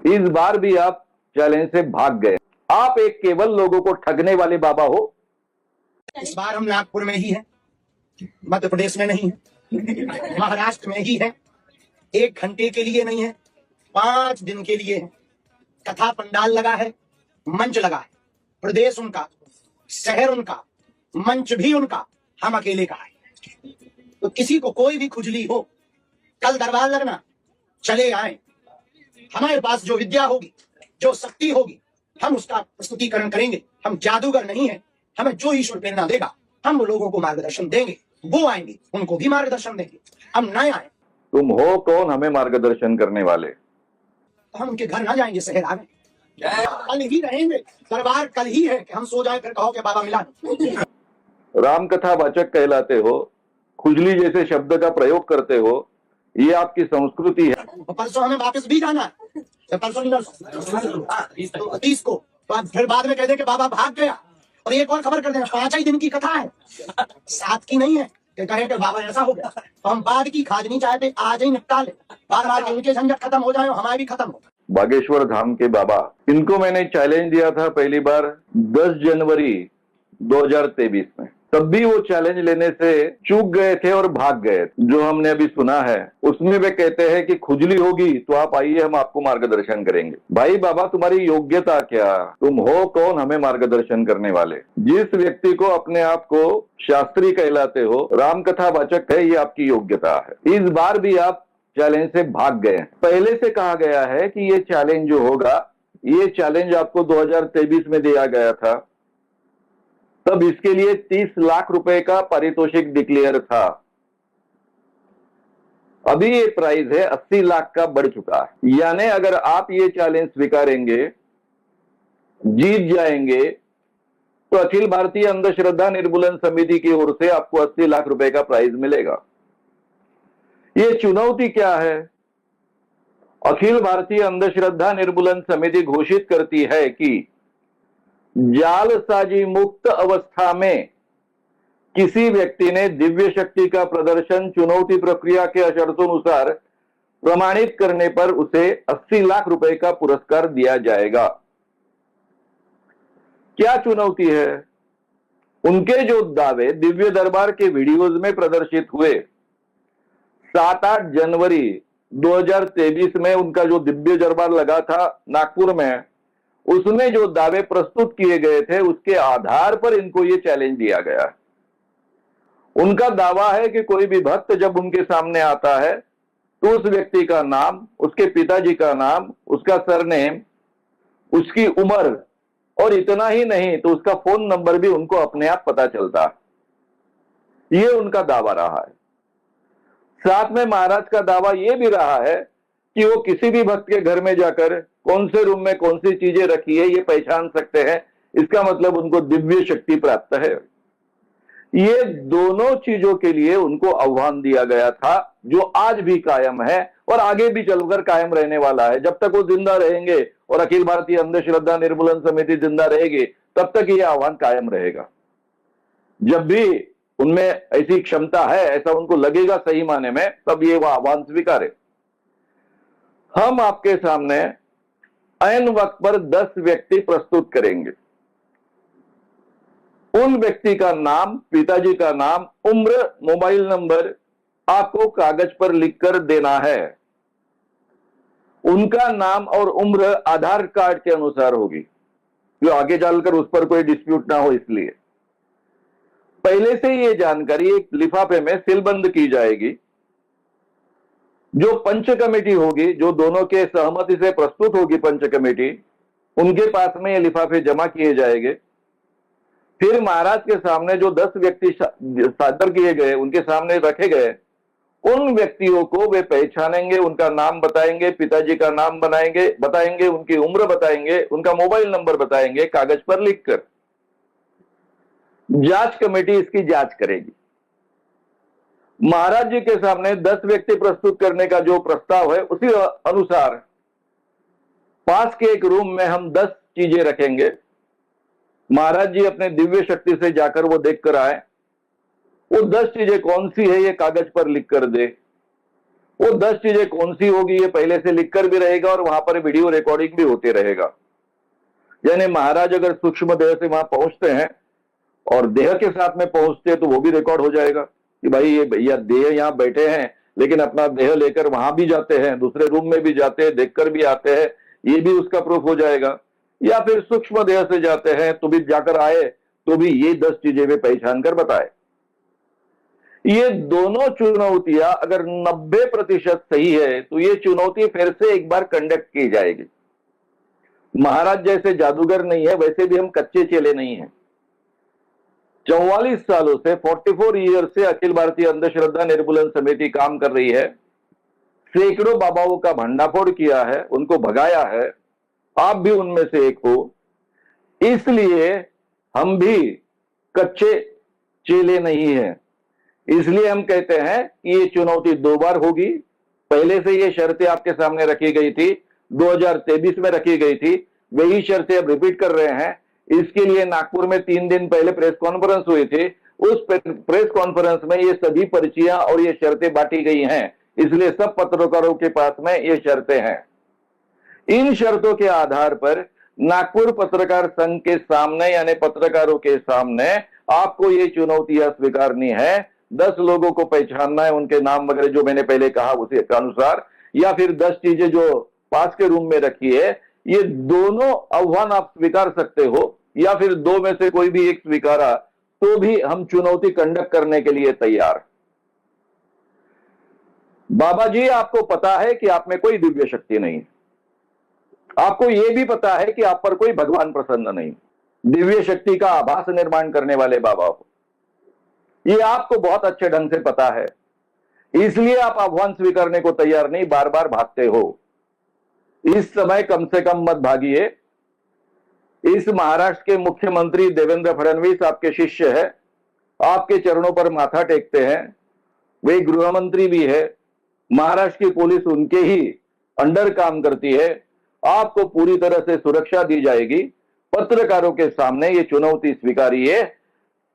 इस बार भी आप चैलेंज से भाग गए। आप एक केवल लोगों को ठगने वाले बाबा हो। इस बार हम नागपुर में ही हैं, मध्य प्रदेश में नहीं है, महाराष्ट्र में ही है। 1 घंटे के लिए नहीं है, 5 दिन के लिए है। कथा पंडाल लगा है, मंच लगा है, प्रदेश उनका, शहर उनका, मंच भी उनका, हम अकेले का है। तो किसी को कोई भी खुजली हो, कल दरबार लगना, चले आए। हमारे पास जो विद्या होगी, जो शक्ति होगी, हम उसका प्रस्तुतिकरण करेंगे। हम जादूगर नहीं है। हमें जो ईश्वर प्रेरणा देगा, हम वो लोगों को मार्गदर्शन देंगे। वो आएंगे, उनको भी मार्गदर्शन देंगे। हम न आए। तुम हो कौन हमें मार्गदर्शन करने वाले? तो हम उनके घर ना जाएंगे, शहर आ गए, कल ही रहेंगे। दरबार कल ही है कि हम सो जाए फिर कहो कि बाबा मिला। राम कथा वाचक कहलाते हो, खुजली जैसे शब्द का प्रयोग करते हो, ये आपकी संस्कृति है। परसों हमें वापस भी जाना है, परसों 30 को, तो फिर बाद में कह दे कि बाबा भाग गया। और एक और खबर कर देना, 5 ही दिन की कथा है, 7 की नहीं है कि कहे कि बाबा ऐसा हो गया। तो हम बाद की खाद नहीं चाहते, आज ही निपटा ले। बार उनके झंझट खत्म हो जाए, हमारे भी खत्म हो। बागेश्वर धाम के बाबा, इनको मैंने चैलेंज दिया था पहली बार 10 जनवरी 2023 में। तब भी वो चैलेंज लेने से चूक गए थे और भाग गए। जो हमने अभी सुना है उसमें वे कहते हैं कि खुजली होगी तो आप आइए, हम आपको मार्गदर्शन करेंगे। भाई बाबा, तुम्हारी योग्यता क्या? तुम हो कौन हमें मार्गदर्शन करने वाले? जिस व्यक्ति को अपने आप को शास्त्री कहलाते हो, रामकथा वाचक है, ये आपकी योग्यता है। इस बार भी आप चैलेंज से भाग गए। पहले से कहा गया है कि ये चैलेंज जो होगा, ये चैलेंज आपको 2023 में दिया गया था। तब इसके लिए 30 लाख रुपए का पारितोषिक डिक्लेयर था। अभी ये प्राइस है 80 लाख का बढ़ चुका है। यानी अगर आप ये चैलेंज स्वीकारेंगे, जीत जाएंगे, तो अखिल भारतीय अंधश्रद्धा निर्मूलन समिति की ओर से आपको 80 लाख रुपए का प्राइज मिलेगा। ये चुनौती क्या है? अखिल भारतीय अंधश्रद्धा निर्मूलन समिति घोषित करती है कि जालसाजी मुक्त अवस्था में किसी व्यक्ति ने दिव्य शक्ति का प्रदर्शन चुनौती प्रक्रिया के शर्तों प्रमाणित करने पर उसे 80 लाख रुपए का पुरस्कार दिया जाएगा। क्या चुनौती है? उनके जो दावे दिव्य दरबार के वीडियोज में प्रदर्शित हुए, 7-8 जनवरी 2023 में उनका जो दिव्य दरबार लगा था नागपुर में, उसमें जो दावे प्रस्तुत किए गए थे, उसके आधार पर इनको ये चैलेंज दिया गया। उनका दावा है कि कोई भी भक्त जब उनके सामने आता है तो उस व्यक्ति का नाम, उसके पिताजी का नाम, उसका सरनेम, उसकी उम्र और इतना ही नहीं तो उसका फोन नंबर भी उनको अपने आप पता चलता। ये उनका दावा रहा है। साथ में महाराज का दावा यह भी रहा है कि वो किसी भी भक्त के घर में जाकर कौन से रूम में कौन सी चीजें रखी है ये पहचान सकते हैं। इसका मतलब उनको दिव्य शक्ति प्राप्त है। ये दोनों चीजों के लिए उनको आह्वान दिया गया था, जो आज भी कायम है और आगे भी चलकर कायम रहने वाला है। जब तक वो जिंदा रहेंगे और अखिल भारतीय अंधश्रद्धा निर्मूलन समिति जिंदा रहेगी, तब तक ये आह्वान कायम रहेगा। जब भी उनमें ऐसी क्षमता है, ऐसा उनको लगेगा सही माने में, तब ये वो आह्वान स्वीकारे। हम आपके सामने ऐन वक्त पर 10 व्यक्ति प्रस्तुत करेंगे। उन व्यक्ति का नाम, पिताजी का नाम, उम्र, मोबाइल नंबर आपको कागज पर लिखकर देना है। उनका नाम और उम्र आधार कार्ड के अनुसार होगी, जो आगे चलकर उस पर कोई डिस्प्यूट ना हो। इसलिए पहले से ये जानकारी एक लिफाफे में सीलबंद की जाएगी। जो पंच कमेटी होगी, जो दोनों के सहमति से प्रस्तुत होगी पंच कमेटी, उनके पास में ये लिफाफे जमा किए जाएंगे। फिर महाराज के सामने जो 10 व्यक्ति सादर किए गए, उनके सामने रखे गए, उन व्यक्तियों को वे पहचानेंगे, उनका नाम बताएंगे, पिताजी का नाम बताएंगे, उनकी उम्र बताएंगे, उनका मोबाइल नंबर बताएंगे कागज पर लिखकर। जांच कमेटी इसकी जांच करेगी। महाराज जी के सामने 10 व्यक्ति प्रस्तुत करने का जो प्रस्ताव है, उसी अनुसार पास के एक रूम में हम 10 चीजें रखेंगे। महाराज जी अपने दिव्य शक्ति से जाकर वो देख कर आए, वो 10 चीजें कौन सी है ये कागज पर लिख कर दे। वो 10 चीजें कौन सी होगी ये पहले से लिखकर भी रहेगा और वहां पर वीडियो रिकॉर्डिंग भी होते रहेगा। यानी महाराज अगर सूक्ष्म देह से वहां पहुंचते हैं और देह के साथ में पहुंचते हैं तो वो भी रिकॉर्ड हो जाएगा कि भाई ये भैया देह यहां बैठे हैं लेकिन अपना देह लेकर वहां भी जाते हैं, दूसरे रूम में भी जाते हैं, देखकर भी आते हैं, ये भी उसका प्रूफ हो जाएगा। या फिर सूक्ष्म देह से जाते हैं तो भी जाकर आए तो भी ये 10 चीजें वे पहचान कर बताए। ये दोनों चुनौतियां अगर 90% सही है तो ये चुनौती फिर से एक बार कंडक्ट की जाएगी। महाराज जैसे जादूगर नहीं है, वैसे भी हम कच्चे चेले नहीं हैं। 44 सालों से 44 ईयर से अखिल भारतीय अंधश्रद्धा निर्मूलन समिति काम कर रही है। सैकड़ों बाबाओं का भंडाफोड़ किया है, उनको भगाया है, आप भी उनमें से एक हो। इसलिए हम भी कच्चे चेले नहीं हैं। इसलिए हम कहते हैं कि ये चुनौती 2 बार होगी। पहले से ये शर्तें आपके सामने रखी गई थी, 2023 में रखी गई थी, वही शर्तें अब रिपीट कर रहे हैं। इसके लिए नागपुर में 3 दिन पहले प्रेस कॉन्फ्रेंस हुई थी। उस प्रेस कॉन्फ्रेंस में ये सभी पर्चियां और ये शर्तें बांटी गई हैं, इसलिए सब पत्रकारों के पास में ये शर्तें हैं। इन शर्तों के आधार पर नागपुर पत्रकार संघ के सामने यानी पत्रकारों के सामने आपको ये चुनौतियां स्वीकारनी है। 10 लोगों को पहचानना है, उनके नाम वगैरह जो मैंने पहले कहा उसी के अनुसार, या फिर 10 चीजें जो पास के रूम में रखी है। ये दोनों आह्वान आप स्वीकार सकते हो या फिर 2 में से कोई भी एक स्वीकारा तो भी हम चुनौती कंडक्ट करने के लिए तैयार। बाबा जी, आपको पता है कि आप में कोई दिव्य शक्ति नहीं, आपको यह भी पता है कि आप पर कोई भगवान प्रसन्न नहीं। दिव्य शक्ति का आभास निर्माण करने वाले बाबा हो, ये आपको बहुत अच्छे ढंग से पता है। इसलिए आप आह्वान स्वीकारने को तैयार नहीं, बार बार भागते हो। इस समय कम से कम मत भागिए। इस महाराष्ट्र के मुख्यमंत्री देवेंद्र फडणवीस आपके शिष्य है, आपके चरणों पर माथा टेकते हैं। वे गृह मंत्री भी है, महाराष्ट्र की पुलिस उनके ही अंडर काम करती है। आपको पूरी तरह से सुरक्षा दी जाएगी। पत्रकारों के सामने ये चुनौती स्वीकारिए,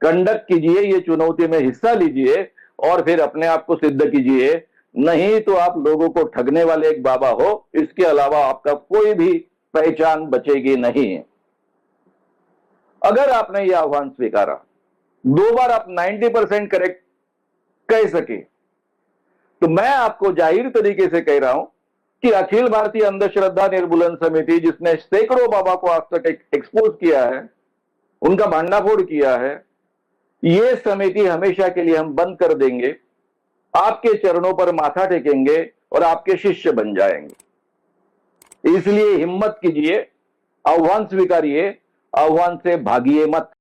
कंडक्ट कीजिए, ये चुनौती में हिस्सा लीजिए और फिर अपने आप को सिद्ध कीजिए। नहीं तो आप लोगों को ठगने वाले एक बाबा हो, इसके अलावा आपका कोई भी पहचान बचेगी नहीं। अगर आपने यह आह्वान स्वीकारा, 2 बार आप 90% करेक्ट कह सके, तो मैं आपको जाहिर तरीके से कह रहा हूं कि अखिल भारतीय अंधश्रद्धा निर्मूलन समिति, जिसने सैकड़ों बाबा को आज तक एक्सपोज किया है, उनका भांडाफोड़ किया है, ये समिति हमेशा के लिए हम बंद कर देंगे। आपके चरणों पर माथा टेकेंगे और आपके शिष्य बन जाएंगे। इसलिए हिम्मत कीजिए, आह्वान स्वीकारिए, आह्वान से भागिए मत।